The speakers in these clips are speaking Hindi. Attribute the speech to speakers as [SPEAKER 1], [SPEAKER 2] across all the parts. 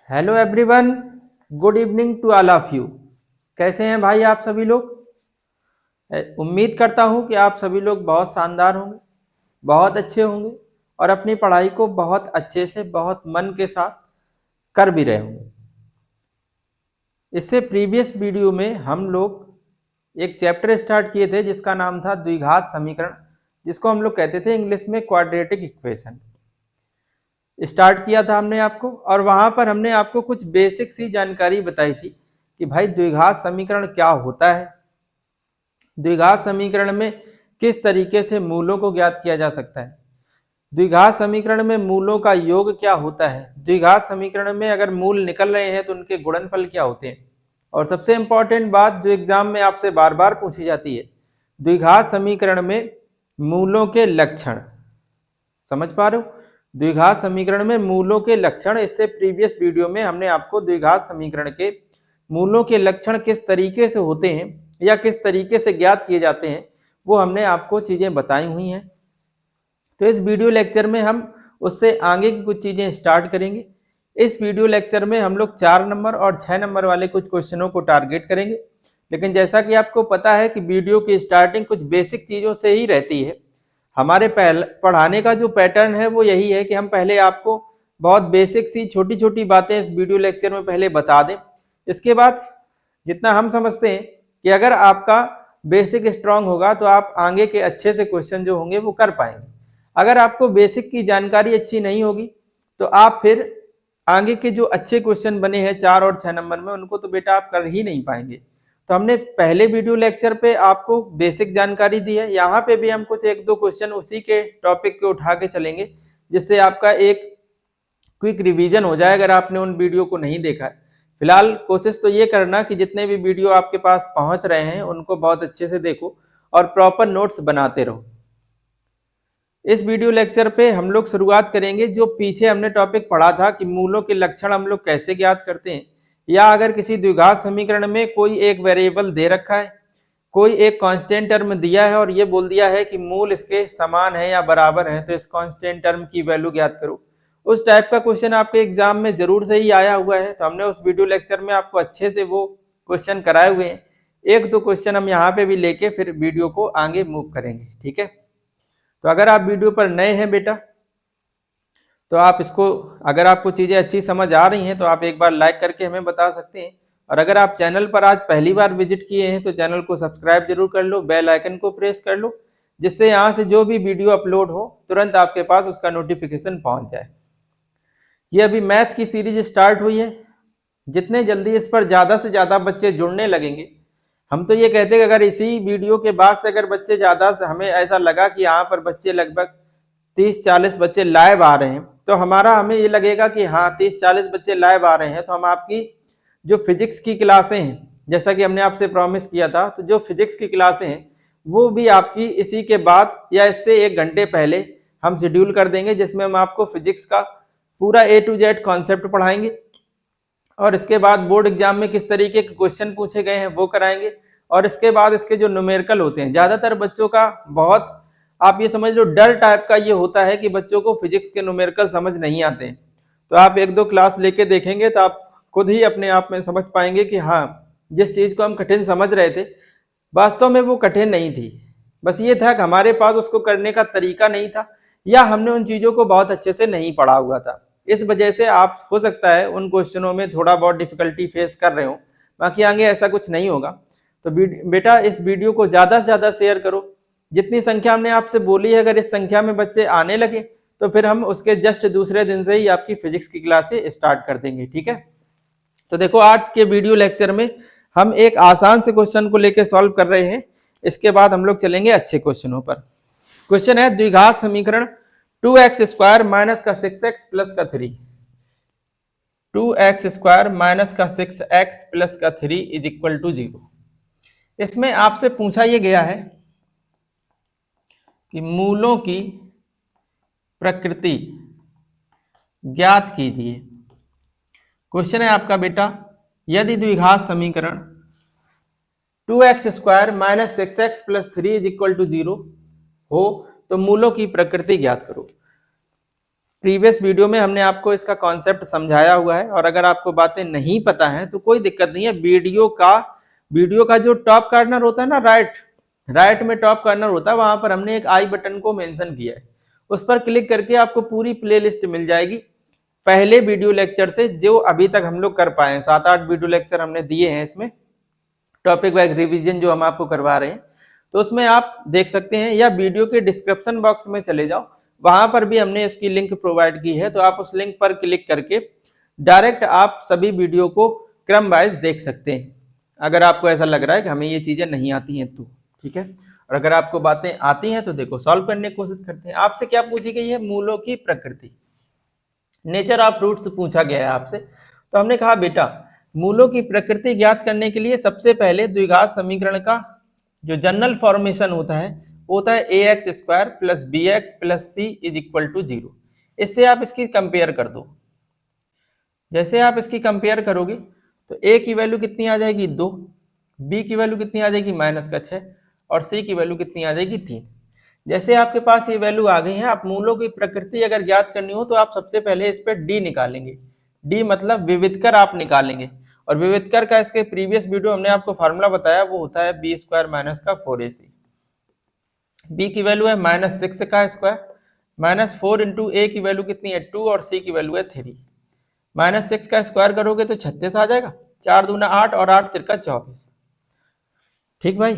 [SPEAKER 1] Hello everyone, good evening to all of you. कैसे हैं भाई आप सभी लोग? उम्मीद करता हूं कि आप सभी लोग बहुत शानदार होंगे, बहुत अच्छे होंगे और अपनी पढ़ाई को बहुत अच्छे से, बहुत मन के साथ कर भी रहे होंगे। इससे प्रीवियस वीडियो में हम लोग एक चैप्टर स्टार्ट किए थे जिसका नाम था द्विघात समीकरण, जिसको हम लोग कहते थे इंग्लिश में क्वाड्रेटिक इक्वेशन। स्टार्ट किया था हमने आपको, और वहां पर हमने आपको कुछ बेसिक सी जानकारी बताई थी कि भाई द्विघात समीकरण क्या होता है, द्विघात समीकरण में किस तरीके से मूलों को ज्ञात किया जा सकता है, द्विघात समीकरण में मूलों का योग क्या होता है, द्विघात समीकरण में अगर मूल निकल रहे हैं तो उनके गुणनफल क्या होते हैं, और सबसे इंपॉर्टेंट बात जो एग्जाम में आपसे बार बार पूछी जाती है, द्विघात समीकरण में मूलों के लक्षण। समझ पा रहे हो? द्विघात समीकरण में मूलों के लक्षण। इससे प्रीवियस वीडियो में हमने आपको द्विघात समीकरण के मूलों के लक्षण किस तरीके से होते हैं या किस तरीके से ज्ञात किए जाते हैं, वो हमने आपको चीजें बताई हुई हैं। तो इस वीडियो लेक्चर में हम उससे आगे की कुछ चीजें स्टार्ट करेंगे। इस वीडियो लेक्चर में हम लोग 4 नंबर और 6 नंबर वाले कुछ क्वेश्चनों को टारगेट करेंगे। लेकिन जैसा कि आपको पता है कि वीडियो की स्टार्टिंग कुछ बेसिक चीजों से ही रहती है। हमारे पढ़ाने का जो पैटर्न है वो यही है कि हम पहले आपको बहुत बेसिक सी छोटी छोटी बातें इस वीडियो लेक्चर में पहले बता दें। इसके बाद जितना हम समझते हैं कि अगर आपका बेसिक स्ट्रांग होगा तो आप आगे के अच्छे से क्वेश्चन जो होंगे वो कर पाएंगे। अगर आपको बेसिक की जानकारी अच्छी नहीं होगी तो आप फिर आगे के जो अच्छे क्वेश्चन बने हैं 4 और 6 नंबर में, उनको तो बेटा आप कर ही नहीं पाएंगे। तो हमने पहले वीडियो लेक्चर पे आपको बेसिक जानकारी दी है, यहाँ पे भी हम कुछ 1-2 क्वेश्चन उसी के टॉपिक के उठा के चलेंगे, जिससे आपका एक क्विक रिवीजन हो जाए अगर आपने उन वीडियो को नहीं देखा है। फिलहाल कोशिश तो ये करना कि जितने भी वीडियो आपके पास पहुंच रहे हैं उनको बहुत अच्छे से देखो और प्रॉपर नोट्स बनाते रहो। इस वीडियो लेक्चर पे हम लोग शुरुआत करेंगे जो पीछे हमने टॉपिक पढ़ा था कि मूलों के लक्षण हम लोग कैसे ज्ञात करते हैं, या अगर किसी द्विघात समीकरण में कोई एक वेरिएबल दे रखा है, कोई एक कांस्टेंट टर्म दिया है और ये बोल दिया है कि मूल इसके समान है या बराबर है, तो इस कांस्टेंट टर्म की वैल्यू ज्ञात करो। उस टाइप का क्वेश्चन आपके एग्जाम में जरूर से ही आया हुआ है, तो हमने उस वीडियो लेक्चर में आपको अच्छे से वो क्वेश्चन कराए हुए हैं। 1-2 क्वेश्चन हम यहाँ पे भी लेके फिर वीडियो को आगे मूव करेंगे, ठीक है? तो अगर आप वीडियो पर नए हैं बेटा, तो आप इसको, अगर आपको चीजें अच्छी समझ आ रही हैं तो आप एक बार लाइक करके हमें बता सकते हैं, और अगर आप चैनल पर आज पहली बार विजिट किए हैं तो चैनल को सब्सक्राइब जरूर कर लो, बेल आइकन को प्रेस कर लो, जिससे यहाँ से जो भी वीडियो अपलोड हो तुरंत आपके पास उसका नोटिफिकेशन पहुंच जाए। ये अभी मैथ की सीरीज स्टार्ट हुई है, जितने जल्दी इस पर ज्यादा से ज्यादा बच्चे जुड़ने लगेंगे, हम तो ये कहते हैं कि अगर इसी वीडियो के बाद से अगर बच्चे ज्यादा से, हमें ऐसा लगा कि यहाँ पर बच्चे लगभग 30-40 बच्चे लाइव आ रहे हैं, तो हमें ये लगेगा कि हाँ 30-40 बच्चे लाइव आ रहे हैं, तो हम आपकी जो फिजिक्स की क्लासें हैं, जैसा कि हमने आपसे प्रॉमिस किया था, तो जो फिजिक्स की क्लासें हैं वो भी आपकी इसी के बाद या इससे 1 घंटे पहले हम शेड्यूल कर देंगे, जिसमें हम आपको फिजिक्स का पूरा A to Z कॉन्सेप्ट पढ़ाएंगे, और इसके बाद बोर्ड एग्जाम में किस तरीके के क्वेश्चन पूछे गए हैं वो कराएंगे, और इसके बाद इसके जो न्यूमेरिकल होते हैं, ज्यादातर बच्चों का बहुत, आप ये समझ लो, डर टाइप का ये होता है कि बच्चों को फिजिक्स के न्यूमेरिकल समझ नहीं आते हैं। तो आप 1-2 क्लास लेके देखेंगे तो आप खुद ही अपने आप में समझ पाएंगे कि हाँ, जिस चीज को हम कठिन समझ रहे थे वास्तव में वो कठिन नहीं थी, बस ये था कि हमारे पास उसको करने का तरीका नहीं था, या हमने उन चीजों को बहुत अच्छे से नहीं पढ़ा हुआ था। इस वजह से आप, हो सकता है उन क्वेश्चनों में थोड़ा बहुत डिफिकल्टी फेस कर रहे हो, बाकी आगे ऐसा कुछ नहीं होगा। तो बेटा इस वीडियो को ज्यादा से ज्यादा शेयर करो। जितनी संख्या हमने आपसे बोली है, अगर इस संख्या में बच्चे आने लगे तो फिर हम उसके जस्ट दूसरे दिन से ही आपकी फिजिक्स की क्लासेस स्टार्ट कर देंगे, ठीक है? तो देखो आज के वीडियो लेक्चर में हम एक आसान से क्वेश्चन को लेकर सॉल्व कर रहे हैं, इसके बाद हम लोग चलेंगे अच्छे क्वेश्चनों पर। क्वेश्चन है द्विघात समीकरण 2x स्क्वायर माइनस का 6x प्लस का 3, 2x स्क्वायर माइनस का 6x प्लस का 3 इज इक्वल टू 0। इसमें आपसे पूछा यह गया है कि मूलों की प्रकृति ज्ञात कीजिए। क्वेश्चन है आपका बेटा, यदि द्विघात समीकरण 2x square minus 6x plus 3 is equal to 0 हो तो मूलों की प्रकृति ज्ञात करो। प्रीवियस वीडियो में हमने आपको इसका कॉन्सेप्ट समझाया हुआ है, और अगर आपको बातें नहीं पता है तो कोई दिक्कत नहीं है। वीडियो का जो टॉप कॉर्नर होता है ना, राइट में टॉप कॉर्नर होता है, वहां पर हमने एक आई बटन को मेंशन किया है, उस पर क्लिक करके आपको पूरी प्लेलिस्ट मिल जाएगी पहले वीडियो लेक्चर से, जो अभी तक हम लोग कर पाए हैं। 7-8 वीडियो लेक्चर हमने दिए हैं इसमें, टॉपिक वाइज रिवीजन जो हम आपको करवा रहे हैं, तो उसमें आप देख सकते हैं, या वीडियो के डिस्क्रिप्शन बॉक्स में चले जाओ, वहां पर भी हमने इसकी लिंक प्रोवाइड की है, तो आप उस लिंक पर क्लिक करके डायरेक्ट आप सभी वीडियो को क्रम वाइज देख सकते हैं, अगर आपको ऐसा लग रहा है कि हमें ये चीजें नहीं आती हैं तो। ठीक है, और अगर आपको बातें आती हैं तो देखो सॉल्व करने की कोशिश करते हैं। आपसे क्या पूछी गई है? मूलों की प्रकृति, नेचर ऑफ रूट्स पूछा गया है आपसे। तो हमने कहा बेटा मूलों की प्रकृति ज्ञात करने के लिए सबसे पहले द्विघात समीकरण का जो जनरल फॉर्मेशन होता है वो होता है ax square plus b x plus c is equal to 0। इससे आप इसकी कंपेयर कर दो। जैसे आप इसकी कंपेयर करोगे तो a की वैल्यू कितनी आ जाएगी 2, b की वैल्यू कितनी आ जाएगी -6 और c की वैल्यू कितनी आ जाएगी 3। जैसे आपके पास ये वैल्यू आ गई है, आप मूलों की प्रकृति अगर ज्ञात करनी हो तो आप सबसे पहले इस पर d निकालेंगे। d मतलब विविधकर आप निकालेंगे, और विविधकर का इसके प्रीवियस वीडियो हमने आपको फार्मूला बताया, वो होता है b स्क्वायर माइनस का 4ac। b की वैल्यू है -6 का स्क्वायर, -4 इंटू a की वैल्यू कितनी है 2 और c की वैल्यू है 3। -6 का स्क्वायर करोगे तो 36 आ जाएगा, 4 दूना 8 और 8 तिरका 24। ठीक भाई,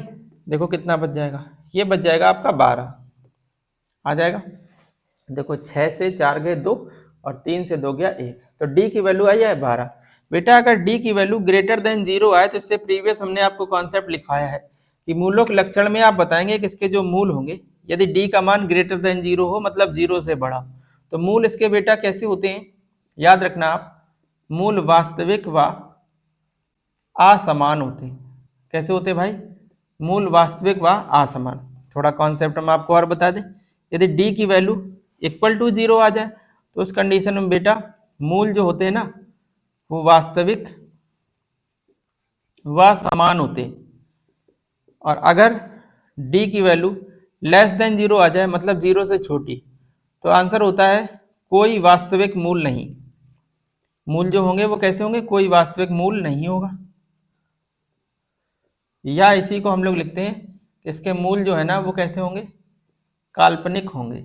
[SPEAKER 1] देखो कितना बच जाएगा, ये बच जाएगा आपका 12 आ जाएगा। देखो 6 से 4 गए 2 और 3 से 2 गया 1, तो d की वैल्यू आई है 12। बेटा अगर d की वैल्यू ग्रेटर देन 0 आए तो इससे प्रीवियस हमने आपको कॉन्सेप्ट लिखवाया है कि मूलों के लक्षण में आप बताएंगे कि इसके जो मूल होंगे, यदि d का मान ग्रेटर देन 0 हो मतलब 0 से बड़ा, तो मूल इसके बेटा कैसे होते हैं, याद रखना आप, मूल वास्तविक व असमान होते हैं। कैसे होते हैं भाई? मूल वास्तविक व असमान। थोड़ा कॉन्सेप्ट हम आपको और बता दें, यदि d की वैल्यू इक्वल टू 0 आ जाए तो उस कंडीशन में बेटा मूल जो होते हैं ना वो वास्तविक व समान होते हैं, और अगर d की वैल्यू लेस देन 0 आ जाए मतलब 0 से छोटी, तो आंसर होता है कोई वास्तविक मूल नहीं। मूल जो होंगे वो कैसे होंगे? कोई वास्तविक मूल नहीं होगा, या इसी को हम लोग लिखते हैं कि इसके मूल जो है ना वो कैसे होंगे? काल्पनिक होंगे।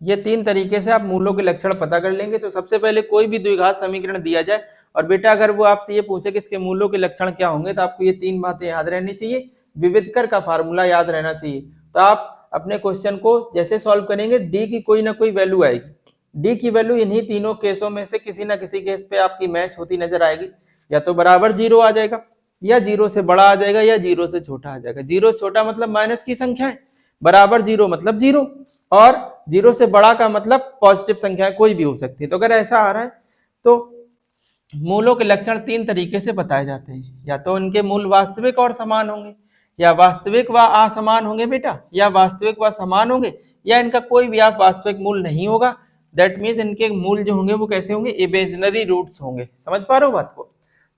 [SPEAKER 1] ये 3 तरीके से आप मूलों के लक्षण पता कर लेंगे। तो सबसे पहले कोई भी द्विघात समीकरण दिया जाए और बेटा अगर वो आपसे ये पूछे कि इसके मूलों के लक्षण क्या होंगे, तो आपको ये 3 बातें याद रहनी चाहिए। विविधकर का फार्मूला याद रहना चाहिए। तो आप अपने क्वेश्चन को जैसे सॉल्व करेंगे, डी की कोई ना कोई वैल्यू आएगी। डी की वैल्यू इन्हीं तीनों केसों में से किसी ना किसी केस पे आपकी मैच होती नजर आएगी। या तो बराबर 0 आ जाएगा, या 0 से बड़ा आ जाएगा, या 0 से छोटा आ जाएगा। 0 से छोटा मतलब माइनस की संख्या है, बराबर 0 मतलब 0, और 0 से बड़ा का मतलब पॉजिटिव संख्या कोई भी हो सकती है। तो अगर ऐसा आ रहा है तो मूलों के लक्षण 3 तरीके से बताए जाते हैं, या तो इनके मूल वास्तविक और समान होंगे, या वास्तविक व असमान होंगे बेटा, या वास्तविक व समान होंगे, या इनका कोई भी आप वास्तविक मूल नहीं होगा। दैट मीन्स इनके मूल जो होंगे वो कैसे होंगे? इमेजिनरी रूट्स होंगे। समझ पा रहे हो बात को?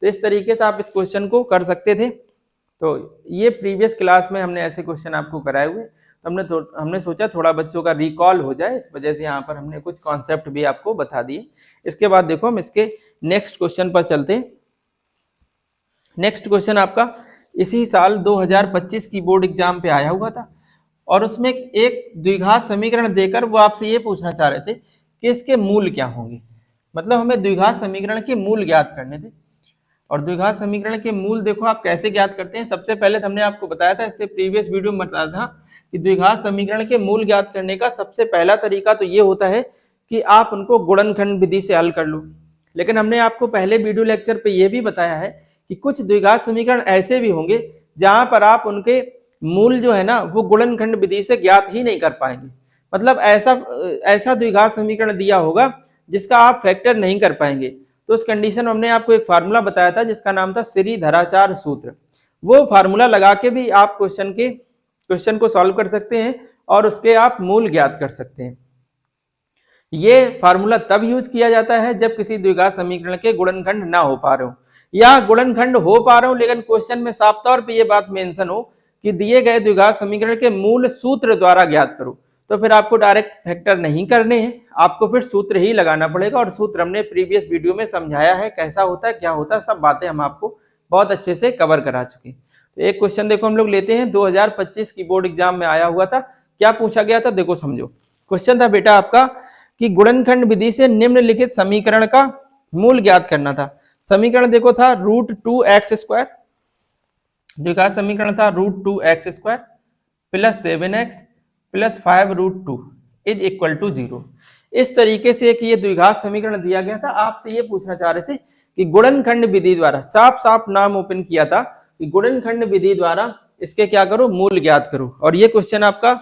[SPEAKER 1] तो इस तरीके से आप इस क्वेश्चन को कर सकते थे। तो ये प्रीवियस क्लास में हमने ऐसे क्वेश्चन आपको कराए हुए, तो हमने सोचा थोड़ा बच्चों का रिकॉल हो जाए, इस वजह से यहाँ पर हमने कुछ कॉन्सेप्ट भी आपको बता दिए। इसके बाद देखो हम इसके नेक्स्ट क्वेश्चन पर चलते हैं। नेक्स्ट क्वेश्चन आपका इसी साल 2025 की बोर्ड एग्जाम पे आया हुआ था, और उसमें एक द्विघात समीकरण देकर वो आपसे ये पूछना चाह रहे थे कि इसके मूल क्या होंगे। मतलब हमें द्विघात समीकरण के मूल ज्ञात करने थे। और द्विघात समीकरण के मूल देखो आप कैसे ज्ञात करते हैं। सबसे पहले हमने आपको बताया था, इससे प्रीवियस वीडियो में बताया था कि द्विघात समीकरण के मूल ज्ञात करने का सबसे पहला तरीका तो ये होता है कि आप उनको गुणनखंड विधि से हल कर लो। लेकिन हमने आपको पहले वीडियो लेक्चर पे ये भी बताया है कि कुछ द्विघात समीकरण ऐसे भी होंगे जहां पर आप उनके मूल जो है ना वो गुणनखंड विधि से ज्ञात ही नहीं कर पाएंगे। मतलब ऐसा द्विघात समीकरण दिया होगा जिसका आप फैक्टर नहीं कर पाएंगे। तो उस कंडीशन में हमने आपको एक फार्मूला बताया था जिसका नाम था श्रीधराचार्य सूत्र। वो फार्मूला लगा के भी आप क्वेश्चन को सॉल्व कर सकते हैं और उसके आप मूल ज्ञात कर सकते हैं। ये फार्मूला तब यूज किया जाता है जब किसी द्विघात समीकरण के गुणनखंड ना हो पा रहे हो, या गुणनखंड हो पा रहे हो लेकिन क्वेश्चन में साफ तौर पे ये बात मेंशन हो कि दिए गए द्विघात समीकरण के मूल सूत्र द्वारा ज्ञात करो। तो फिर आपको डायरेक्ट फैक्टर नहीं करने हैं, आपको फिर सूत्र ही लगाना पड़ेगा। और सूत्र हमने प्रीवियस वीडियो में समझाया है, कैसा होता है क्या होता है, सब बातें हम आपको बहुत अच्छे से कवर करा चुके हैं। तो एक क्वेश्चन देखो हम लोग लेते हैं, 2025 की बोर्ड एग्जाम में आया हुआ था। क्या पूछा गया था, देखो समझो। क्वेश्चन था बेटा आपका कि गुणनखंड विधि से निम्नलिखित समीकरण का मूल ज्ञात करना था। समीकरण देखो था √2x², द्विघात समीकरण था √2x² plus 7x plus 5√2 is equal to 0। इस तरीके से एक ये द्विघात समीकरण दिया गया था। आपसे ये पूछना चाह रहे थे कि गुणनखंड विधि द्वारा, साफ साफ नाम ओपन किया था कि गुणनखंड विधि द्वारा इसके क्या करो, मूल ज्ञात करो। और ये क्वेश्चन आपका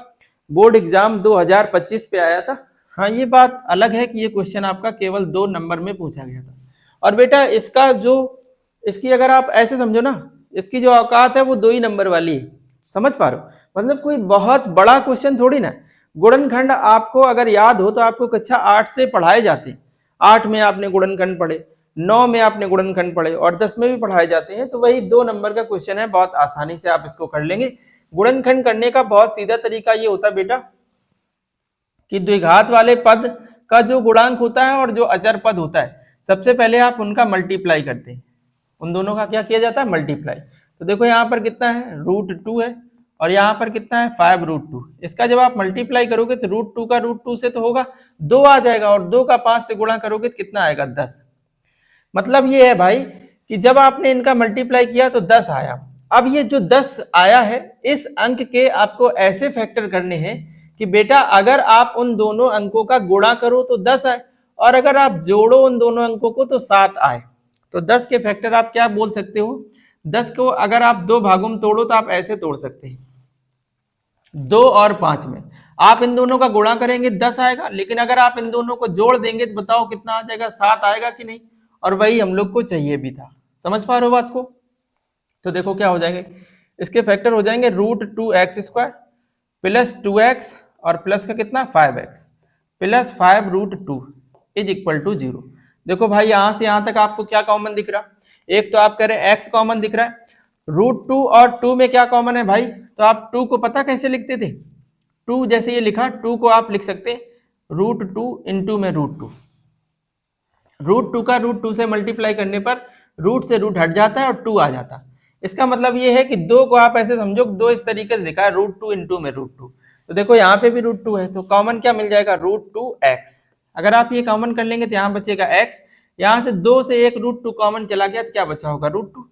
[SPEAKER 1] बोर्ड एग्जाम 2025 पे आया था। हाँ, ये बात अलग है कि ये क्वेश्चन आपका केवल 2 नंबर में पूछा गया था। और बेटा इसका जो, इसकी अगर आप ऐसे समझो ना, इसकी जो औकात है वो 2 ही नंबर वाली है। समझ पा रहे हो, मतलब कोई बहुत बड़ा क्वेश्चन थोड़ी ना। गुणनखंड आपको अगर याद हो तो आपको कक्षा 8 से पढ़ाए जाते हैं। 8 में आपने गुणनखंड पढ़े, 9 में आपने गुणनखंड पढ़े और 10 में भी पढ़ाए जाते हैं। तो वही 2 नंबर का क्वेश्चन है, बहुत आसानी से आप इसको कर लेंगे। गुणनखंड करने का बहुत सीधा तरीका ये होता है बेटा कि द्विघात वाले पद का जो गुणांक होता है और जो अचर पद होता है, सबसे पहले आप उनका मल्टीप्लाई करते हैं। उन दोनों का क्या किया जाता है, मल्टीप्लाई। तो देखो यहाँ पर कितना है, √2 है और यहाँ पर कितना है, 5√2। इसका जब आप मल्टीप्लाई करोगे तो √2 का √2 से तो होगा 2 आ जाएगा और 2 का 5 से गुणा करोगे तो कितना आएगा, 10। मतलब ये है भाई कि जब आपने इनका मल्टीप्लाई किया तो 10 आया। अब ये जो 10 आया है, इस अंक के आपको ऐसे फैक्टर करने हैं कि बेटा अगर आप उन दोनों अंकों का गुणा करो तो 10 आए और अगर आप जोड़ो उन दोनों अंकों को तो 7 आए। तो 10 के फैक्टर आप क्या बोल सकते हो, 10 को अगर आप 2 भागों में तोड़ो तो आप ऐसे तोड़ सकते हैं, 2 और 5 में। आप इन दोनों का गुणा करेंगे 10 आएगा, लेकिन अगर आप इन दोनों को जोड़ देंगे तो बताओ कितना आ जाएगा, 7 आएगा कि नहीं। और वही हम लोग को चाहिए भी था। समझ पा रहे हो बात को। तो देखो क्या हो जाएंगे, इसके फैक्टर हो जाएंगे √2x² प्लस 2x और प्लस का कितना, 5x plus 5√2 is equal to 0। देखो भाई यहां से यहां तक आपको क्या कॉमन दिख रहा, एक तो आप कह रहे हैं x कॉमन दिख रहा है, √2 और 2 में क्या कॉमन है भाई। तो आप 2 को पता कैसे लिखते थे, 2 जैसे ये लिखा, 2 को आप लिख सकते √2 इंटू में √2। √2 का √2 से मल्टीप्लाई करने पर रूट से रूट हट जाता है और 2 आ जाता है। इसका मतलब ये है कि 2 को आप ऐसे समझो, 2 इस तरीके से लिखा है, √2 इंटू में √2। तो देखो यहाँ पे भी √2 है, तो कॉमन क्या मिल जाएगा, √2x। अगर आप ये कॉमन कर लेंगे तो यहाँ बचेगा x, यहाँ से 2 से एक √2 कॉमन चला गया तो क्या बचा होगा, √2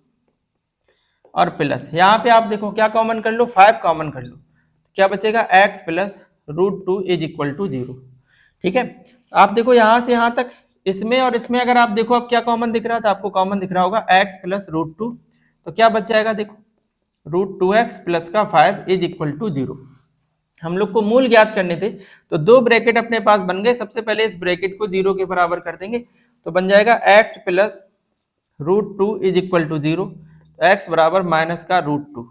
[SPEAKER 1] और प्लस यहाँ पे आप देखो क्या कॉमन कर लो, 5 कॉमन कर लो, क्या बचेगा x plus √2 is equal to 0। ठीक है, आप देखो यहाँ से यहाँ तक, इसमें और इसमें अगर आप देखो अब क्या कॉमन दिख रहा है, तो आपको कॉमन दिख रहा होगा x प्लस √2, तो क्या बच जाएगा, देखो √2x प्लस का 5 इज इक्वल टू 0। हम लोग को मूल ज्ञात करने थे, तो 2 ब्रैकेट अपने पास बन गए। सबसे पहले इस ब्रैकेट को 0 के बराबर कर देंगे, तो बन जाएगा x plus √2 is equal to 0, x बराबर माइनस का √2।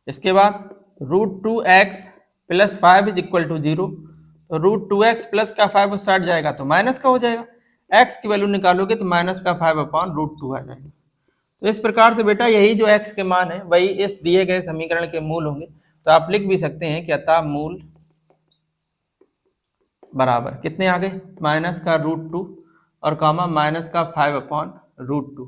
[SPEAKER 1] इसके बाद √2x plus 5 is equal to 0, तो √2x प्लस का 5 उससे हट जाएगा तो माइनस का हो जाएगा, x की वैल्यू निकालोगे तो माइनस का 5/√2 आ जाएगा। तो इस प्रकार से बेटा यही जो x के मान है वही इस दिए गए समीकरण के मूल होंगे। तो आप लिख भी सकते हैं कि अतः मूल बराबर कितने आ गए, माइनस का √2 और कामा माइनस का 5/√2।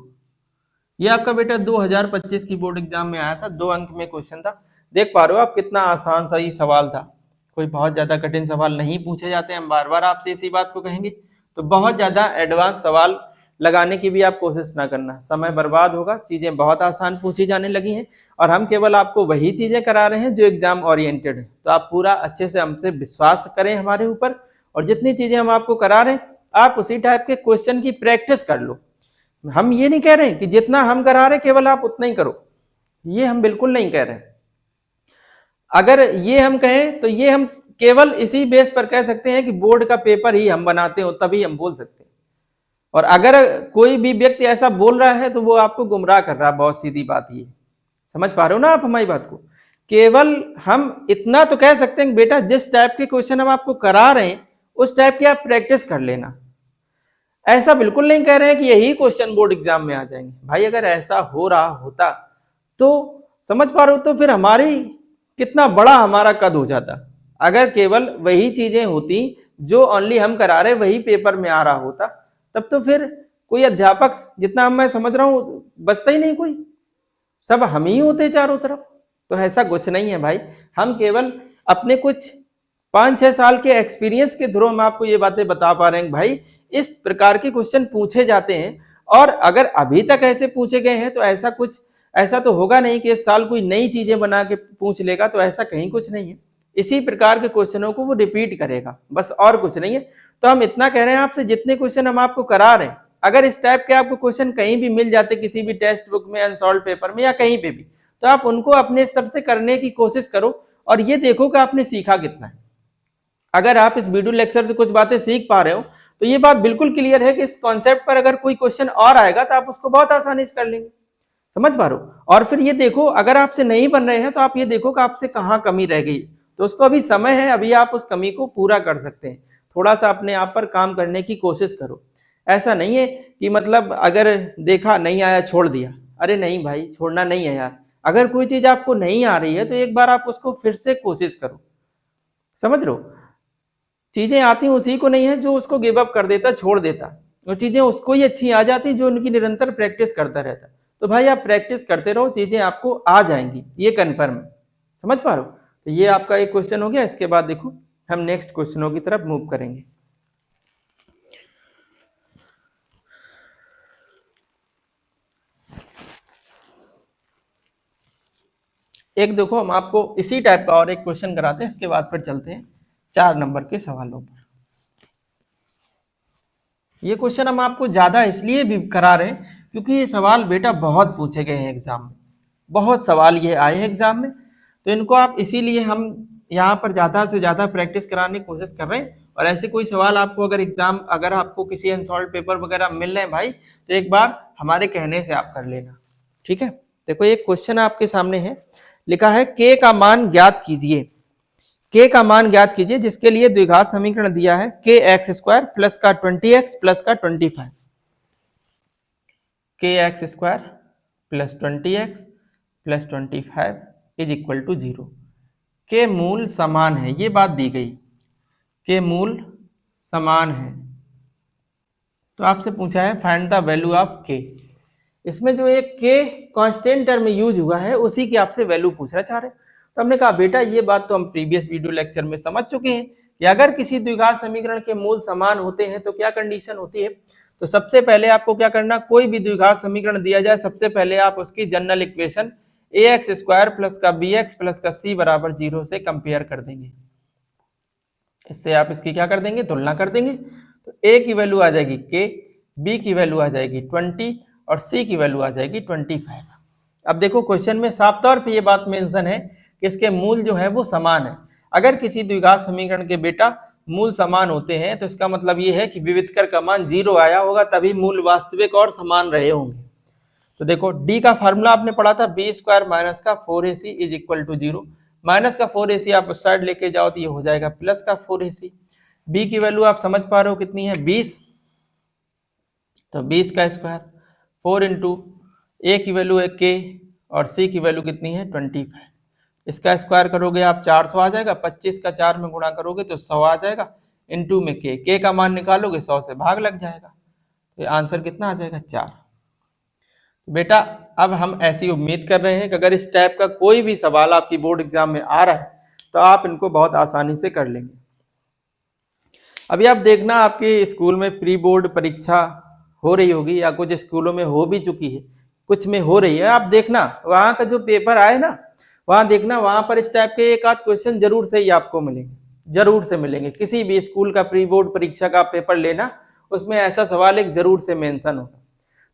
[SPEAKER 1] ये आपका बेटा 2025 की बोर्ड एग्जाम में आया था, 2 अंक में क्वेश्चन था। देख पा रहे हो आप कितना आसान सा ही सवाल था, कोई बहुत ज्यादा कठिन सवाल नहीं पूछे जाते। हम बार बार आपसे इसी बात को कहेंगे, तो बहुत ज्यादा एडवांस सवाल लगाने की भी आप कोशिश ना करना, समय बर्बाद होगा। चीजें बहुत आसान पूछी जाने लगी हैं और हम केवल आपको वही चीजें करा रहे हैं जो एग्जाम ओरिएंटेड है। तो आप पूरा अच्छे से हमसे विश्वास करें हमारे ऊपर, और जितनी चीजें हम आपको करा रहे हैं आप उसी टाइप के क्वेश्चन की प्रैक्टिस कर लो। हम ये नहीं कह रहे हैं कि जितना हम करा रहे केवल आप उतना ही करो, ये हम बिल्कुल नहीं कह रहे हैं। अगर ये हम कहें तो ये हम केवल इसी बेस पर कह सकते हैं कि बोर्ड का पेपर ही हम बनाते हो, तभी हम बोल सकते हैं। और अगर कोई भी व्यक्ति ऐसा बोल रहा है तो वो आपको गुमराह कर रहा है, बहुत सीधी बात ये। समझ पा रहे हो ना आप हमारी बात को। केवल हम इतना तो कह सकते हैं बेटा जिस टाइप के क्वेश्चन हम आपको करा रहे हैं उस टाइप की आप प्रैक्टिस कर लेना। ऐसा बिल्कुल नहीं कह रहे हैं कि यही क्वेश्चन बोर्ड एग्जाम में आ जाएंगे। भाई अगर ऐसा हो रहा होता तो समझ पा रहे हो, तो फिर हमारी कितना बड़ा हमारा कद हो जाता अगर केवल वही चीजें होती जो ओनली हम करा रहे वही पेपर में आ रहा होता, तब तो फिर कोई अध्यापक जितना मैं समझ रहा हूं बचता ही नहीं कोई, सब हम ही होते चारों तरफ। तो ऐसा कुछ नहीं है भाई, हम केवल अपने कुछ 5-6 साल के एक्सपीरियंस के थ्रू हम आपको ये बातें बता पा रहे हैं भाई इस प्रकार के क्वेश्चन पूछे जाते हैं। और अगर अभी तक ऐसे पूछे गए हैं तो ऐसा तो होगा नहीं कि इस साल कोई नई चीजें बना के पूछ लेगा, तो ऐसा कहीं कुछ नहीं है। इसी प्रकार के क्वेश्चनों को वो रिपीट करेगा, बस और कुछ नहीं है। तो हम इतना कह रहे हैं आपसे, जितने क्वेश्चन हम आपको करा रहे हैं, अगर इस टाइप के आपको क्वेश्चन कहीं भी मिल जाते किसी भी टेक्स्ट बुक में, अनसॉल्व पेपर में या कहीं पे भी, तो आप उनको अपने स्तर से करने की कोशिश करो और ये देखो कि आपने सीखा कितना है। अगर आप इस वीडियो लेक्चर से कुछ बातें सीख पा रहे हो तो ये बात बिल्कुल क्लियर है कि इस कॉन्सेप्ट पर अगर कोई क्वेश्चन और आएगा तो आप उसको बहुत आसानी से कर लेंगे। समझ पा रहे हो? और फिर ये देखो अगर आपसे नहीं बन रहे हैं तो आप ये देखो कि आपसे कहाँ कमी रह गई, तो उसको अभी समय है, अभी आप उस कमी को पूरा कर सकते हैं। थोड़ा सा अपने आप पर काम करने की कोशिश करो। ऐसा नहीं है कि मतलब अगर देखा नहीं आया छोड़ दिया, अरे नहीं भाई, छोड़ना नहीं है यार। अगर कोई चीज आपको नहीं आ रही है तो एक बार आप उसको फिर से कोशिश करो। समझ रहे हो? चीजें आती उसी को नहीं है जो उसको गिव अप कर देता, छोड़ देता। वो चीजें उसको ही अच्छी आ जाती जो उनकी निरंतर प्रैक्टिस करता रहता। तो भाई आप प्रैक्टिस करते रहो, चीजें आपको आ जाएंगी, ये कन्फर्म है। समझ पा रहे हो? तो ये आपका एक क्वेश्चन हो गया। इसके बाद देखो हम नेक्स्ट क्वेश्चनों की तरफ मूव करेंगे। एक देखो हम आपको इसी टाइप का और एक क्वेश्चन कराते हैं, इसके बाद फिर चलते हैं 4 नंबर के सवालों पर। ये क्वेश्चन हम आपको ज्यादा इसलिए भी करा रहे हैं क्योंकि ये सवाल बेटा बहुत पूछे गए हैं एग्जाम में, बहुत सवाल ये आए हैं एग्जाम में, तो इनको आप इसीलिए हम यहाँ पर ज्यादा से ज्यादा प्रैक्टिस कराने की कोशिश कर रहे हैं। और ऐसे कोई सवाल आपको अगर आपको किसी अनसॉल्व पेपर वगैरह मिल रहे हैं भाई, तो एक बार हमारे कहने से आप कर लेना, ठीक है। देखो एक क्वेश्चन आपके सामने है, लिखा है के का मान ज्ञात कीजिए। के का मान ज्ञात कीजिए जिसके लिए द्विघात समीकरण दिया है के एक्स स्क्वायर प्लस का 20x प्लस का 25। के x square plus 20x plus 25 is equal to 0। के मूल समान है, ये बात दी गई, के मूल समान है। तो आपसे पूछा है फाइंड द वैल्यू ऑफ के। इसमें जो एक के कांस्टेंट टर्म यूज हुआ है उसी की आपसे वैल्यू पूछना चाह रहे हैं। तो हमने कहा बेटा ये बात तो हम प्रीवियस वीडियो लेक्चर में समझ चुके हैं कि अगर किसी द्विघात समीकरण के मूल समान होते हैं तो क्या कंडीशन होती है। तो सबसे पहले आपको क्या करना, कोई भी द्विघात समीकरण दिया जाए सबसे पहले आप उसकी general equation ax square plus का bx प्लस का c बराबर 0 से कंपेयर कर देंगे। इससे आप इसकी क्या कर देंगे, तुलना कर देंगे। तो a की वैल्यू आ जाएगी k, b की वैल्यू आ जाएगी 20 और c की वैल्यू आ जाएगी 25। अब देखो क्वेश्चन में साफ तौर पे ये बात मेंशन है कि इसके मूल जो है वो समान है। अगर किसी द्विघात समीकरण के बेटा मूल समान होते हैं तो इसका मतलब ये है कि विविधकर का मान 0 आया होगा, तभी मूल वास्तविक और समान रहे होंगे। तो देखो डी का फार्मूला आपने पढ़ा था, बी स्क्वायर माइनस का 4ac is equal to 0। Minus का 4ac आप उस साइड लेके जाओ तो ये हो जाएगा प्लस का 4ac। बी की वैल्यू आप समझ पा रहे हो कितनी है, 20, तो 20 का स्क्वायर 4 इंटू ए की वैल्यू है के और सी की वैल्यू कितनी है 25। इसका स्क्वायर करोगे आप 400 आ जाएगा, 25 का 4 में गुणा करोगे तो 100 आ जाएगा, इनटू में के का मान निकालोगे 100 से भाग लग जाएगा, तो आंसर कितना आ जाएगा 4। तो बेटा अब हम ऐसी उम्मीद कर रहे हैं कि अगर इस टाइप का कोई भी सवाल आपकी बोर्ड एग्जाम में आ रहा है तो आप इनको बहुत आसानी से कर लेंगे। अभी आप देखना आपके स्कूल में प्री बोर्ड परीक्षा हो रही होगी या कुछ स्कूलों में हो भी चुकी है, कुछ में हो रही है। आप देखना वहां का जो पेपर आए ना, वहां देखना वहां पर इस टाइप के एक आध क्वेश्चन जरूर से ही आपको मिलेंगे, जरूर से मिलेंगे। किसी भी स्कूल का प्री बोर्ड परीक्षा का पेपर लेना, उसमें ऐसा सवाल एक जरूर से मेंशन होगा।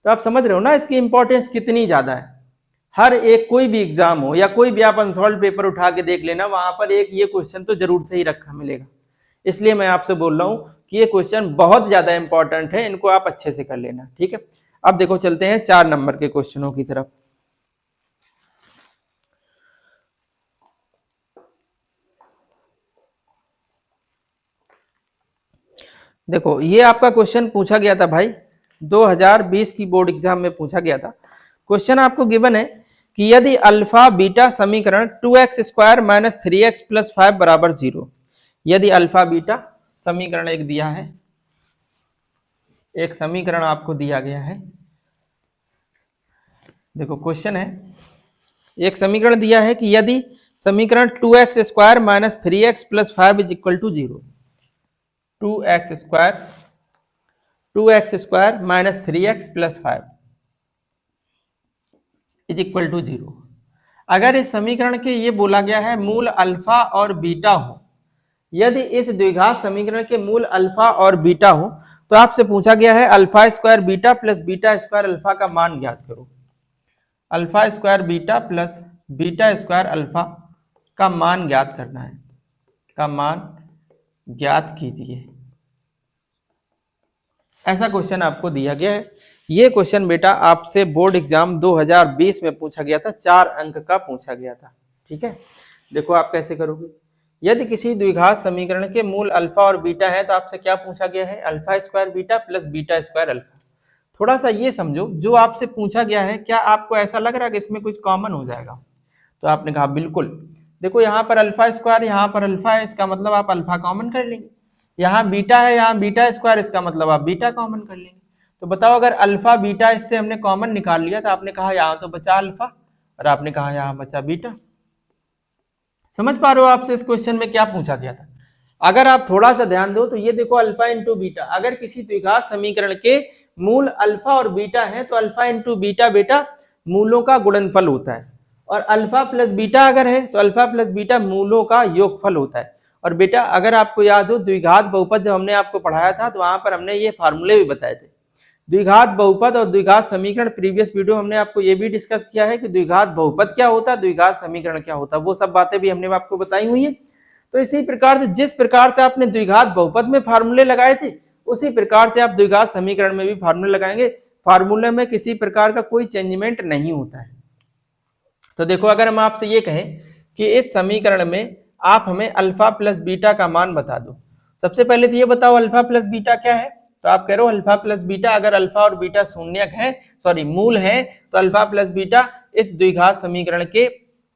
[SPEAKER 1] तो आप समझ रहे हो ना इसकी इंपॉर्टेंस कितनी ज्यादा है। हर एक कोई भी एग्जाम हो या कोई भी आप अनसॉल्व पेपर उठा के देख लेना, वहां पर एक ये क्वेश्चन तो जरूर से ही रखा मिलेगा। इसलिए मैं आपसे बोल रहा हूं कि ये क्वेश्चन बहुत ज्यादा इंपॉर्टेंट है, इनको आप अच्छे से कर लेना, ठीक है। अब देखो चलते हैं 4 नंबर के क्वेश्चनों की तरफ। देखो ये आपका क्वेश्चन पूछा गया था भाई 2020 की बोर्ड एग्जाम में पूछा गया था। क्वेश्चन आपको गिवन है कि यदि अल्फा बीटा समीकरण 2x² - 3x + 5 बराबर 0, यदि अल्फा बीटा समीकरण एक दिया है, एक समीकरण आपको दिया गया है, देखो क्वेश्चन है, एक समीकरण दिया है कि यदि समीकरण 2x² - 3x + 5 = 0, 2x² - 3x + 5 = 0, अगर इस समीकरण के ये बोला गया है मूल अल्फा और बीटा हो, यदि इस द्विघात समीकरण के मूल अल्फा और बीटा हो, तो आपसे पूछा गया है alpha square beta plus beta square alpha का मान ज्ञात करो। Alpha square beta plus beta square alpha का मान ज्ञात करना है, का मान ज्ञात कीजिए, ऐसा क्वेश्चन आपको दिया गया है। ये क्वेश्चन बेटा आपसे बोर्ड एग्जाम 2020 में पूछा गया था, 4 अंक का पूछा गया था। ठीक है, देखो आप कैसे करोगे। यदि किसी द्विघात समीकरण के मूल अल्फा और बीटा है, तो आपसे क्या पूछा गया है, alpha square beta plus beta square alpha. थोड़ा सा ये समझो, जो आपसे पूछा गया है, क्या आपको ऐसा लग रहा है कि इसमें कुछ कॉमन हो जाएगा? तो आपने कहा बिल्कुल। देखो यहाँ पर अल्फा स्क्वायर, यहाँ पर अल्फा है, इसका मतलब आप अल्फा कॉमन कर लेंगे। यहाँ बीटा है, यहाँ बीटा स्क्वायर, इसका मतलब आप बीटा कॉमन कर लेंगे। तो बताओ, अगर अल्फा बीटा इससे हमने कॉमन निकाल लिया, तो आपने कहा यहाँ तो बचा अल्फा और आपने कहा यहाँ बचा बीटा। समझ पा रहे हो आपसे इस क्वेश्चन में क्या पूछा गया था? अगर आप थोड़ा सा ध्यान दो तो ये देखो अल्फा इंटू बीटा, अगर किसी द्विघात समीकरण के मूल अल्फा और बीटा है, तो अल्फा इंटू बीटा बेटा मूलों का गुणनफल होता है, और अल्फा प्लस बीटा अगर है तो अल्फा प्लस बीटा मूलों का योगफल होता है। और बेटा अगर आपको याद हो, द्विघात बहुपद जब हमने आपको पढ़ाया था, तो वहां पर हमने ये फार्मूले भी बताए थे। द्विघात बहुपद और द्विघात समीकरण, प्रीवियस वीडियो हमने आपको ये भी डिस्कस किया है कि द्विघात बहुपद क्या होता है, द्विघात समीकरण क्या होता है, वो सब बातें भी हमने आपको बताई हुई है। तो इसी प्रकार से जिस प्रकार से आपने द्विघात बहुपद में फार्मूले लगाए थे, उसी प्रकार से आप द्विघात समीकरण में भी फार्मूले लगाएंगे। फार्मूले में किसी प्रकार का कोई चेंजमेंट नहीं होता है। तो देखो, अगर हम आपसे ये कहें कि इस समीकरण में आप हमें अल्फा प्लस बीटा का मान बता दो, सबसे पहले तो ये बताओ अल्फा प्लस बीटा क्या है। तो आप कह रहे हो अल्फा प्लस बीटा, अगर अल्फा और बीटा शून्यक है, सॉरी मूल है, तो अल्फा प्लस बीटा इस द्विघात समीकरण के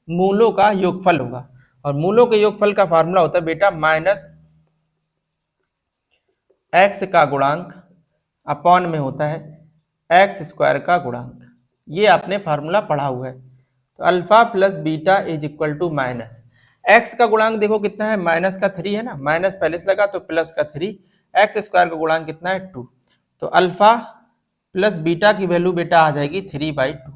[SPEAKER 1] मूलों का योगफल होगा। और मूलों के योगफल का फार्मूला होता है बेटा माइनस एक्स का गुणांक अपॉन में होता है एक्स स्क्वायर का गुणांक। ये आपने फार्मूला पढ़ा हुआ है। तो alpha plus beta is equal to minus x का गुणांक देखो कितना है, माइनस का 3 है ना, माइनस पहले से लगा तो प्लस का 3, एक्स स्क्वायर का गुणांक कितना है 2। तो अल्फा प्लस बीटा की वैल्यू बेटा आ जाएगी 3/2।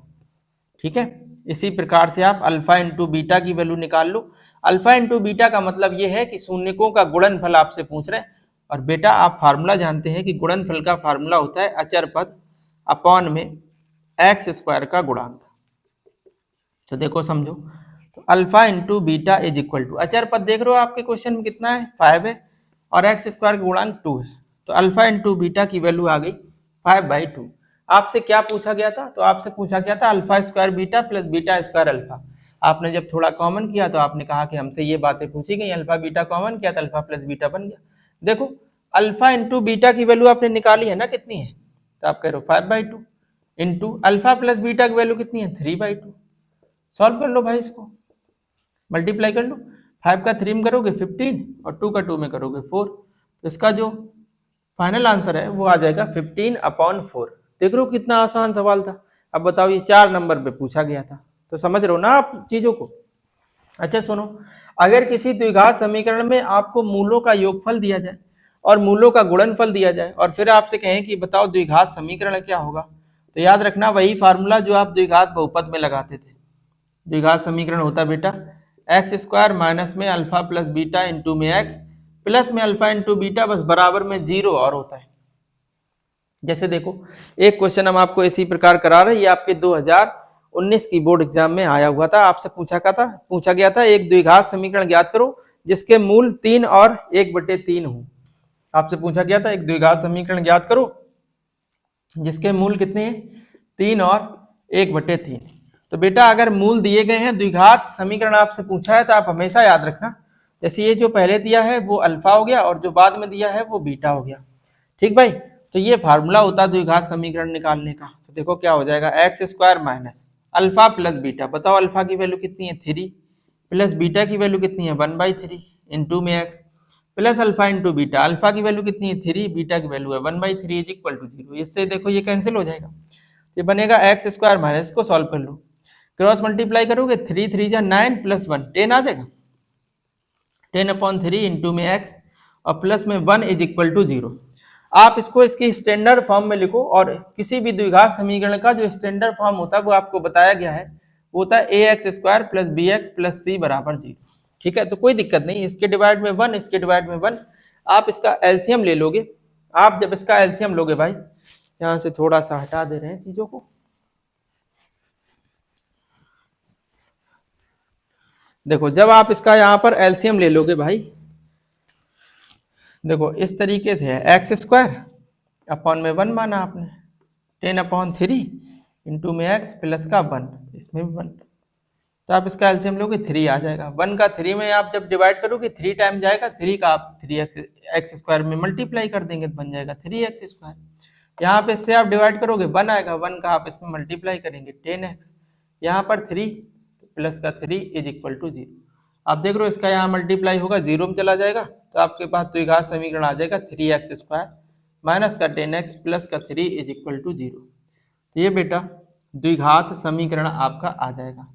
[SPEAKER 1] ठीक है, इसी प्रकार से आप अल्फा इंटू बीटा की वैल्यू निकाल लो। अल्फा इंटू बीटा का मतलब ये है कि शून्यकों का गुणनफल आपसे पूछ रहे हैं। और बेटा आप फार्मूला जानते हैं कि गुणनफल का फार्मूला होता है अचर पद अपॉन में एक्स स्क्वायर का गुणांक। तो देखो समझो, तो alpha into beta is equal to, अचर पद देख रहे हो आपके क्वेश्चन में कितना है 5 है, और एक्स स्क्वायर का गुणांक 2 है। तो अल्फा इंटू बीटा की वैल्यू आ गई 5/2। आपसे क्या पूछा गया था? तो आपसे पूछा गया था alpha square beta plus beta square alpha. आपने जब थोड़ा कॉमन किया तो आपने कहा कि हमसे ये बातें पूछी गई, अल्फा बीटा कॉमन किया तो अल्फा प्लस बीटा बन गया। देखो अल्फा इंटू बीटा की वैल्यू आपने निकाली है ना, कितनी है? तो आप कह रहे हो 5/2 इंटू अल्फा प्लस बीटा की वैल्यू कितनी है 3/2। सॉल्व कर लो भाई, इसको मल्टीप्लाई कर लो। 5 का 3 में करोगे 15 और 2 का 2 में करोगे 4। तो इसका जो फाइनल आंसर है वो आ जाएगा 15/4। देख लो कितना आसान सवाल था। अब बताओ, ये 4 नंबर पे पूछा गया था, तो समझ रहे हो ना आप चीजों को। अच्छा सुनो, अगर किसी द्विघात समीकरण में आपको मूलों का योगफल दिया जाए और मूलों का गुणनफल दिया जाए, और फिर आपसे कहें कि बताओ द्विघात समीकरण क्या होगा, तो याद रखना वही फार्मूला जो आप द्विघात बहुपद में लगाते थे। द्विघात समीकरण होता बेटा एक्स स्क्वायर माइनस में अल्फा प्लस बीटा इंटू में एक्स प्लस में अल्फा इंटू बीटा बस बराबर में 0 और होता है। जैसे देखो, एक क्वेश्चन हम आपको इसी प्रकार करा रहे हैं, ये आपके 2019 की बोर्ड एग्जाम में आया हुआ था। आपसे पूछा गया था एक द्विघात समीकरण ज्ञात करो जिसके मूल 3 और 1/3 हो। आपसे पूछा गया था एक द्विघात समीकरण ज्ञात करो जिसके मूल कितने हैं 3 और 1/3। तो बेटा अगर मूल दिए गए हैं, द्विघात समीकरण आपसे पूछा है, तो आप हमेशा याद रखना, जैसे ये जो पहले दिया है वो अल्फा हो गया और जो बाद में दिया है वो बीटा हो गया। ठीक भाई, तो ये फार्मूला होता है द्विघात समीकरण निकालने का। तो देखो क्या हो जाएगा, x square minus alpha plus beta, बताओ अल्फा की वैल्यू कितनी है 3 प्लस बीटा की वैल्यू कितनी है 1/3 इंटू में x plus alpha into beta, alpha की वैल्यू कितनी है 3, बीटा की वैल्यू है 1/3 इज इक्वल टू 0। इससे देखो ये कैंसिल हो जाएगा, ये बनेगा एक्स स्क्वायर माइनस, इसको सॉल्व कर लो, क्रॉस मल्टीप्लाई करोगे 3 3 जा 9 प्लस 1 10 आ जाएगा, 10/3 इंटू में एक्स और प्लस में 1 इज इक्वल टू 0। आप इसको इसकी स्टैंडर्ड फॉर्म में लिखो, और किसी भी द्विघात समीकरण का जो स्टैंडर्ड फॉर्म होता है वो आपको बताया गया है, वो होता है ax square plus b x plus c बराबर 0। ठीक है, तो कोई दिक्कत नहीं, इसके डिवाइड में 1, इसके डिवाइड में 1, आप इसका एलसीएम ले लोगे। आप जब इसका एलसीएम लोगे भाई, यहां से थोड़ा सा हटा दे रहे हैं चीजों को, देखो जब आप इसका यहाँ पर एलसीएम ले लोगे भाई, देखो इस तरीके से है, एक्स स्क्वायर अपॉन में 1 माना आपने, 10/3 इंटू में एक्स प्लस का 1, इसमें भी 1, तो आप इसका एलसीएम लोगे 3 आ जाएगा। 1 का 3 में आप जब डिवाइड करोगे 3 टाइम जाएगा, 3 का आप 3x स्क्वायर में मल्टीप्लाई कर देंगे तो बन जाएगा 3x स्क्वायर। यहाँ पे इससे आप डिवाइड करोगे 1 आएगा, 1 का आप इसमें मल्टीप्लाई करेंगे 10x, यहाँ पर 3 प्लस का 3 इज इक्वल टू 0। आप देख रहे हो इसका यहाँ मल्टीप्लाई होगा 0 में चला जाएगा, तो आपके पास द्विघात समीकरण आ जाएगा 3x स्क्वायर माइनस का 10x प्लस का 3 इज इक्वल टू 0। तो ये बेटा द्विघात समीकरण आपका आ जाएगा।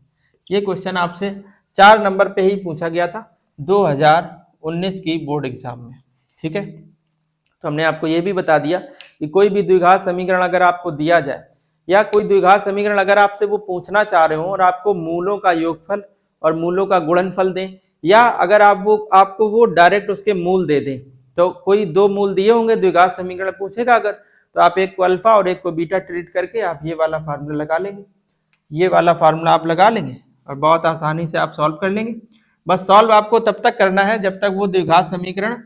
[SPEAKER 1] ये क्वेश्चन आपसे 4 नंबर पे ही पूछा गया था 2019 की बोर्ड एग्जाम में। ठीक है, तो हमने आपको ये भी बता दिया कि कोई भी द्विघात समीकरण अगर आपको दिया जाए, या कोई द्विघात समीकरण अगर आपसे वो पूछना चाह रहे हो और आपको मूलों का योगफल और मूलों का गुणनफल दें, या अगर आपको वो डायरेक्ट उसके मूल दे दें, तो कोई 2 मूल दिए होंगे द्विघात समीकरण पूछेगा अगर, तो आप एक को अल्फा और एक को बीटा ट्रीट करके आप ये वाला फार्मूला लगा लेंगे, ये वाला फार्मूला आप लगा लेंगे और बहुत आसानी से आप सॉल्व कर लेंगे। बस सॉल्व आपको तब तक करना है जब तक वो द्विघात समीकरण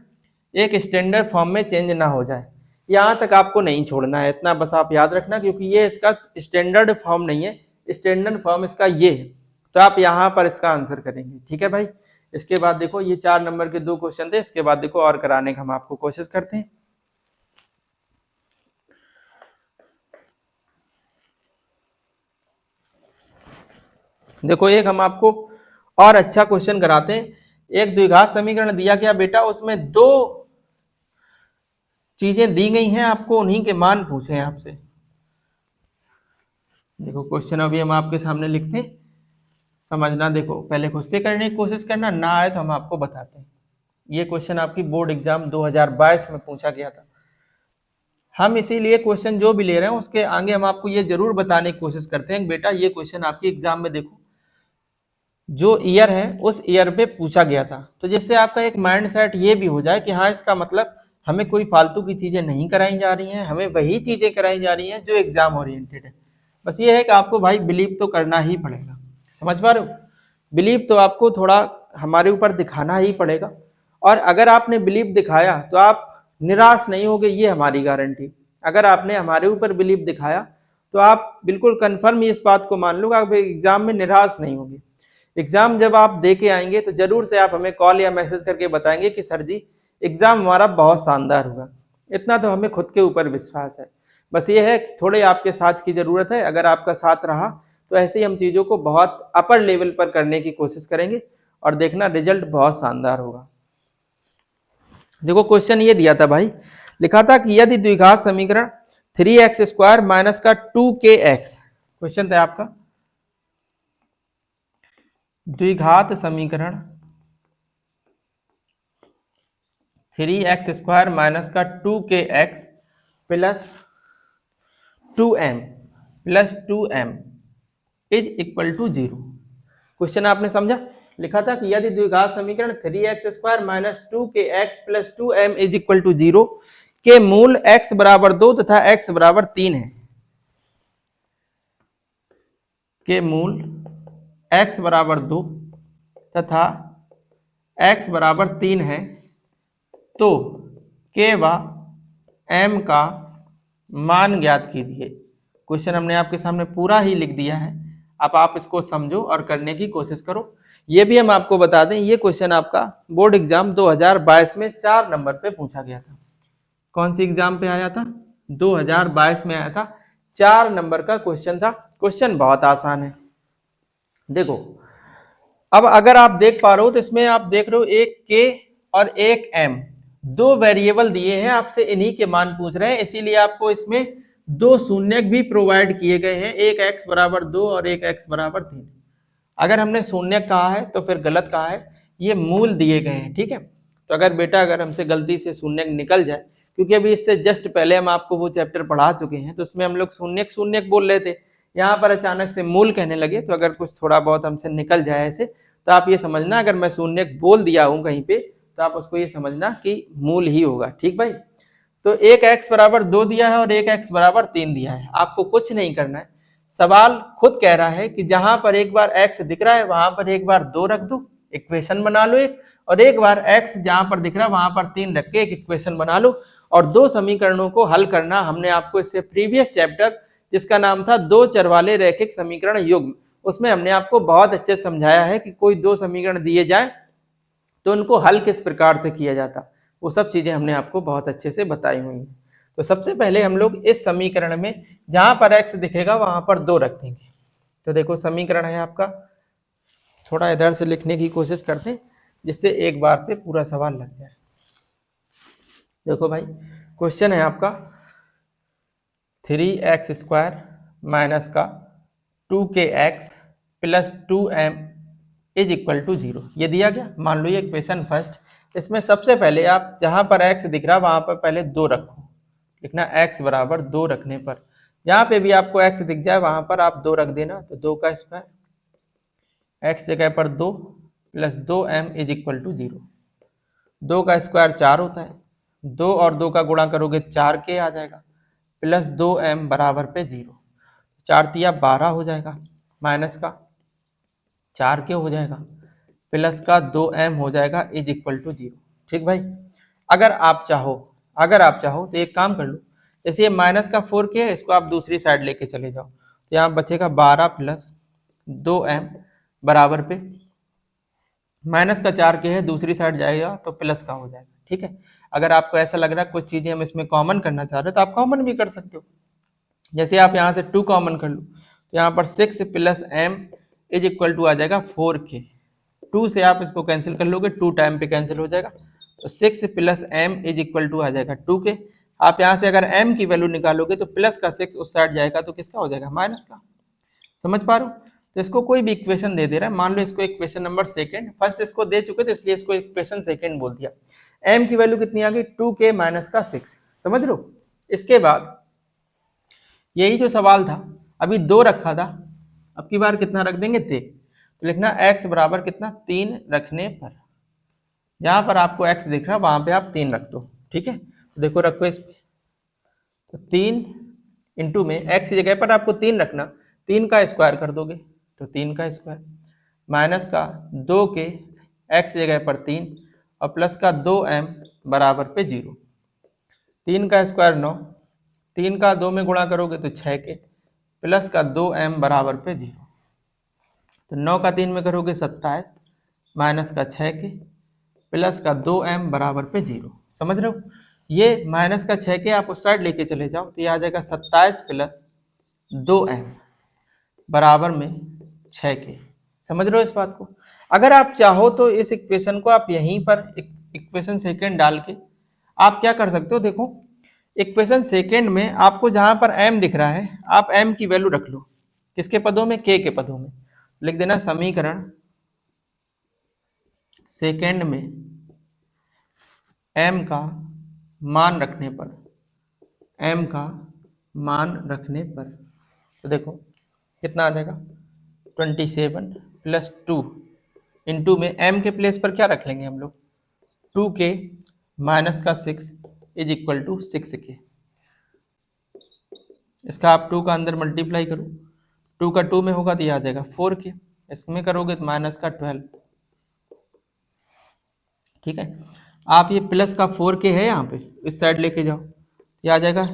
[SPEAKER 1] एक स्टैंडर्ड फॉर्म में चेंज ना हो जाए, यहाँ तक आपको नहीं छोड़ना है, इतना बस आप याद रखना, क्योंकि ये इसका स्टैंडर्ड फॉर्म नहीं है, स्टैंडर्ड फॉर्म इसका ये है, तो आप यहाँ पर इसका आंसर करेंगे। ठीक है भाई, इसके बाद देखो ये 4 नंबर के 2 क्वेश्चन थे, इसके बाद देखो और कराने का हम आपको कोशिश करते हैं। देखो एक हम आपको और अच्छा क्वेश्चन कराते हैं। एक द्विघात समीकरण दिया गया बेटा, उसमें 2 चीजें दी गई हैं, आपको उन्हीं के मान पूछे हैं आपसे। देखो क्वेश्चन अभी हम आपके सामने लिखते हैं, समझना, देखो पहले खुद से करने की कोशिश करना, ना आए तो हम आपको बताते हैं। ये क्वेश्चन आपकी बोर्ड एग्जाम 2022 में पूछा गया था। हम इसीलिए क्वेश्चन जो भी ले रहे हैं उसके आगे हम आपको ये जरूर बताने की कोशिश करते हैं बेटा ये क्वेश्चन आपके एग्जाम में देखो जो ईयर है उस ईयर पे पूछा गया था, तो जिससे आपका एक माइंड सेट ये भी हो जाए कि हाँ इसका मतलब हमें कोई फालतू की चीजें नहीं कराई जा रही हैं, हमें वही चीजें कराई जा रही हैं जो एग्जाम ओरिएंटेड है। बस ये है कि आपको भाई बिलीव तो करना ही पड़ेगा, समझ पा रहे हो, बिलीव तो आपको थोड़ा हमारे ऊपर दिखाना ही पड़ेगा, और अगर आपने बिलीव दिखाया तो आप निराश नहीं होगे, ये हमारी गारंटी। अगर आपने हमारे ऊपर बिलीव दिखाया तो आप बिल्कुल कंफर्म इस बात को मान लो आप एग्जाम में निराश नहीं होगे। एग्जाम जब आप दे के आएंगे तो जरूर से आप हमें कॉल या मैसेज करके बताएंगे कि सर जी एग्जाम हमारा बहुत शानदार हुआ। इतना तो हमें खुद के ऊपर विश्वास है। बस ये है कि थोड़े आपके साथ की जरूरत है, अगर आपका साथ रहा तो ऐसे ही हम चीजों को बहुत अपर लेवल पर करने की कोशिश करेंगे और देखना रिजल्ट बहुत शानदार होगा। देखो क्वेश्चन ये दिया था भाई, लिखा था कि यदि द्विघात समीकरण 3x स्क्वायर माइनस का 2kx, क्वेश्चन था आपका द्विघात समीकरण 3x स्क्वायर माइनस का 2kx plus 2m is equal to 0। Question आपने समझा, लिखा था कि यदि द्विघात समीकरण 3x square minus 2kx plus 2m is equal to 0 के मूल x बराबर 2 तथा x बराबर 3 है, के मूल x बराबर 2 तथा x बराबर 3 है, तो k व m का मान ज्ञात कीजिए। क्वेश्चन हमने आपके सामने पूरा ही लिख दिया है, अब आप इसको समझो और करने की कोशिश करो। ये भी हम आपको बता दें, ये क्वेश्चन आपका बोर्ड एग्जाम 2022 में 4 नंबर पे पूछा गया था। कौन सी एग्जाम पे आया था? 2022 में आया था, 4 नंबर का क्वेश्चन था। क्वेश्चन बहुत आसान है, देखो अब अगर आप देख पा रहे हो तो इसमें आप देख रहे हो एक के और एक एम, दो वेरिएबल दिए हैं, आपसे इन्हीं के मान पूछ रहे हैं, इसीलिए आपको इसमें दो शून्यक भी प्रोवाइड किए गए हैं, एक x बराबर 2 और एक x बराबर 3। अगर हमने शून्यक कहा है तो फिर गलत कहा है, ये मूल दिए गए हैं, ठीक है। तो अगर बेटा अगर हमसे गलती से शून्यक निकल जाए, क्योंकि अभी इससे जस्ट पहले हम आपको वो चैप्टर पढ़ा चुके हैं, तो उसमें हम लोग शून्यक शून्यक बोल रहे थे, यहाँ पर अचानक से मूल कहने लगे, तो अगर कुछ थोड़ा बहुत हमसे निकल जाए ऐसे, तो आप ये समझना अगर मैं शून्यक बोल दिया हूँ कहीं पे, तो आप उसको ये समझना कि मूल ही होगा, ठीक भाई। तो एक x बराबर 2 दिया है और एक x बराबर 3 दिया है, आपको कुछ नहीं करना है, सवाल खुद कह रहा है कि जहां पर एक बार x दिख रहा है वहां पर एक बार 2 रख दो, इक्वेशन बना लो एक, और एक बार x जहां पर दिख रहा है वहां पर 3 रख के एक इक्वेशन बना लो, और दो समीकरणों को हल करना। हमने आपको इससे प्रीवियस चैप्टर जिसका नाम था दो चर वाले रैखिक समीकरण युग्म, उसमें हमने आपको बहुत अच्छे से समझाया है कि कोई दो समीकरण दिए जाए तो उनको हल किस प्रकार से किया जाता, वो सब चीजें हमने आपको बहुत अच्छे से बताई हुई हैं। तो सबसे पहले हम लोग इस समीकरण में जहां पर x दिखेगा वहां पर 2 रख देंगे। तो देखो समीकरण है आपका, थोड़ा इधर से लिखने की कोशिश करते हैं जिससे एक बार पे पूरा सवाल लग जाए। देखो भाई क्वेश्चन है आपका 3x² माइनस का 2kx plus 2m is equal to 0, ये दिया गया। मान लो ये क्वेश्चन फर्स्ट, इसमें सबसे पहले आप जहां पर x दिख रहा वहां पर पहले 2 रखो, लिखना x बराबर 2 रखने पर जहां पे भी आपको x दिख जाए वहां पर आप 2 रख देना, तो 2 का स्क्वायर, x जगह पर 2 plus 2m is equal to 0। 2 का स्क्वायर 4 होता है, 2 और 2 का गुणा करोगे 4k आ जाएगा, प्लस 2m बराबर पे 0, 4 तिया 12 हो जाएगा, माइनस का 4k हो जाएगा, प्लस का 2m हो जाएगा इज इक्वल टू 0। ठीक भाई, अगर आप चाहो तो एक काम कर लो, जैसे ये माइनस का 4k है इसको आप दूसरी साइड लेके चले जाओ, तो यहाँ बचेगा 12 प्लस 2m बराबर पे माइनस का 4k है, दूसरी साइड जाएगा तो प्लस का हो जाएगा। ठीक है, अगर आपको ऐसा लग रहा है कुछ चीजें हम इसमें कॉमन करना चाह रहे हो तो आप कॉमन भी कर सकते हो, जैसे आप यहाँ से 2 कॉमन कर लो तो यहाँ पर 6 plus m is equal to आ जाएगा 4k, 2 से आप इसको कैंसिल कर लोगे, 2 टाइम पे कैंसिल हो जाएगा, तो 6 plus m is equal to आ जाएगा 2k। आप यहाँ से अगर m की वैल्यू निकालोगे तो प्लस का 6 उस साइड जाएगा तो किसका हो जाएगा, माइनस का। समझ पा रहे हो, तो इसको कोई भी इक्वेशन दे रहा है, मान लो इसको इक्वेशन नंबर सेकंड, फर्स्ट इसको दे चुके थे इसलिए इसको इक्वेशन सेकंड बोल दिया। m की वैल्यू कितनी आ गई, 2k माइनस का 6, समझ लो। इसके बाद यही जो सवाल था अभी 2 रखा था, अब की बार कितना रख देंगे, 3, तो लिखना x बराबर कितना, 3 रखने पर जहां पर आपको x दिख रहा है वहां पे आप 3 रख दो। ठीक है, तो देखो रखो इस पे, तो 3 इंटू में x की जगह पर आपको 3 रखना, 3 का स्क्वायर कर दोगे तो 3 का स्क्वायर, माइनस का 2 के x जगह पर 3 और प्लस का 2m बराबर पे 0, 3 का स्क्वायर 9, 3 का 2 में गुणा करोगे तो 6 के, प्लस का 2m बराबर पे 0, तो 9 का 3 में करोगे 27, माइनस का 6 के, प्लस का 2m बराबर पे 0। समझ रहे हो, ये माइनस का 6 के आप उस साइड लेके चले जाओ तो ये आ जाएगा 27 प्लस 2m बराबर में 6 के। समझ रहे हो इस बात को, अगर आप चाहो तो इस इक्वेशन को आप यहीं पर इक्वेशन सेकंड डाल के आप क्या कर सकते हो, देखो इक्वेशन सेकंड में आपको जहां पर m दिख रहा है आप m की वैल्यू रख लो, किसके पदों में, k के पदों में, लिख देना समीकरण सेकंड में m का मान रखने पर, m का मान रखने पर, तो देखो कितना आ जाएगा 27 प्लस 2 इंटू में m के प्लेस पर क्या रख लेंगे हम लोग, 2k माइनस का 6 इज इक्वल टू 6k, इसका आप 2 का अंदर मल्टीप्लाई करो, 2 का 2 में होगा तो ये आ जाएगा 4k, इसमें करोगे तो माइनस का 12। ठीक है, आप ये प्लस का 4k है यहाँ पे इस साइड लेके जाओ, ये आ जाएगा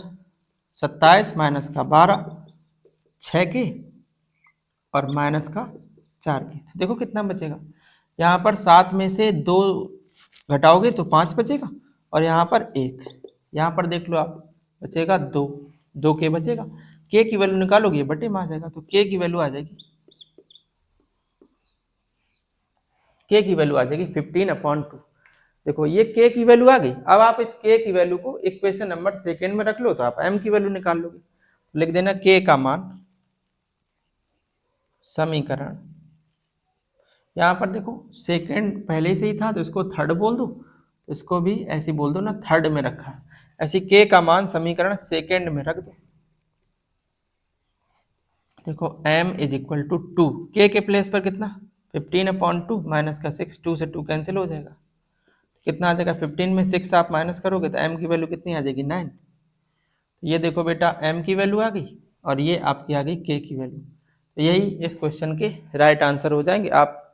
[SPEAKER 1] 27 माइनस का 12, 6k और माइनस का 4k, देखो कितना बचेगा, यहाँ पर 7 में से 2 घटाओगे तो 5 बचेगा और यहाँ पर 1, यहाँ पर देख लो आप बचेगा 2k बचेगा, k की वैल्यू निकालोगे बटे में आ जाएगा, तो k की वैल्यू आ जाएगी के की वैल्यू आ जाएगी 15/2। देखो ये के की वैल्यू आ गई। अब आप इस के की वैल्यू को इक्वेशन नंबर सेकेंड में रख लो तो आप एम की वैल्यू निकाल लोगे। तो लिख देना के का मान समीकरण, यहाँ पर देखो सेकेंड पहले से ही था तो इसको थर्ड बोल दो, तो इसको भी ऐसे बोल दो ना, थर्ड में रखा है, ऐसे के का मान समीकरण सेकेंड में रख दो। देखो m इज इक्वल टू 2, के प्लेस पर कितना 15/2 माइनस का 6, 2 से 2 कैंसिल हो जाएगा, कितना आ जाएगा 15 में 6 आप माइनस करोगे तो m की वैल्यू कितनी आ जाएगी 9। ये देखो बेटा m की वैल्यू आ गई और ये आपकी आ गई k की वैल्यू। तो यही इस क्वेश्चन के राइट आंसर हो जाएंगे। आप